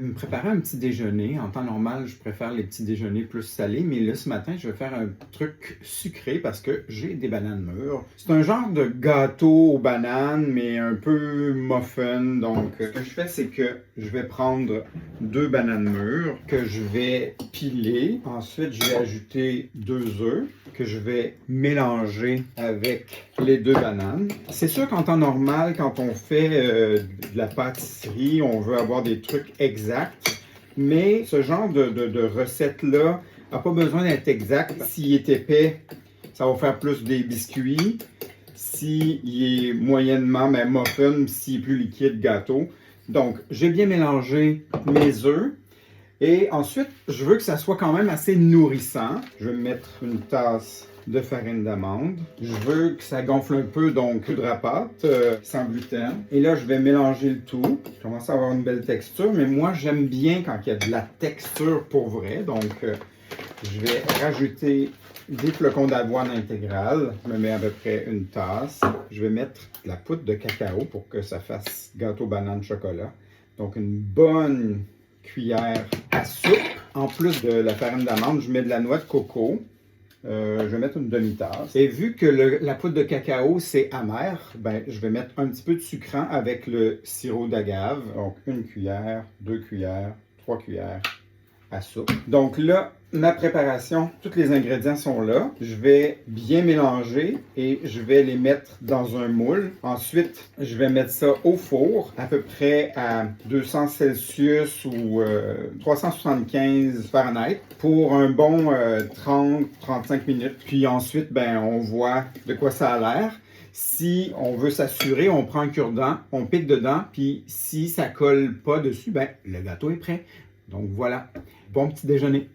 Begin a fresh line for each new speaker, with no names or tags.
me préparer un petit déjeuner. En temps normal, je préfère les petits déjeuners plus salés, mais là, ce matin, je vais faire un truc sucré parce que j'ai des bananes mûres. C'est un genre de gâteau aux bananes, mais un peu muffin. Donc, ce que je fais, c'est que je vais prendre 2 bananes mûres que je vais piler. Ensuite, je vais ajouter 2 œufs que je vais mélanger avec les 2 bananes. C'est sûr qu'en temps normal, quand on fait de la pâtisserie, on veut avoir des trucs exacts, mais ce genre de recette-là n'a pas besoin d'être exact. S'il est épais, ça va faire plus des biscuits. S'il est moyennement, mais muffin, s'il est plus liquide, gâteau. Donc, j'ai bien mélangé mes œufs. Et ensuite, je veux que ça soit quand même assez nourrissant. Je vais mettre une tasse de farine d'amande. Je veux que ça gonfle un peu, donc poudre à pâte, sans gluten. Et là, je vais mélanger le tout. Je commence à avoir une belle texture, mais moi, j'aime bien quand il y a de la texture pour vrai. Donc, je vais rajouter des flocons d'avoine intégrale. Je me mets à peu près une tasse. Je vais mettre de la poudre de cacao pour que ça fasse gâteau banane chocolat. Donc, une bonne cuillère à soupe. En plus de la farine d'amande, je mets de la noix de coco. Je vais mettre une demi-tasse. Et vu que la poudre de cacao, c'est amer, ben, je vais mettre un petit peu de sucrant avec le sirop d'agave. Donc, 1 cuillère, 2 cuillères, 3 cuillères à soupe. Donc là, ma préparation, tous les ingrédients sont là. Je vais bien mélanger et je vais les mettre dans un moule. Ensuite, je vais mettre ça au four, à peu près à 200 Celsius ou 375 Fahrenheit pour un bon 30-35 minutes. Puis ensuite, ben, on voit de quoi ça a l'air. Si on veut s'assurer, on prend un cure-dent, on pique dedans, puis si ça colle pas dessus, ben, le gâteau est prêt. Donc voilà, bon petit déjeuner.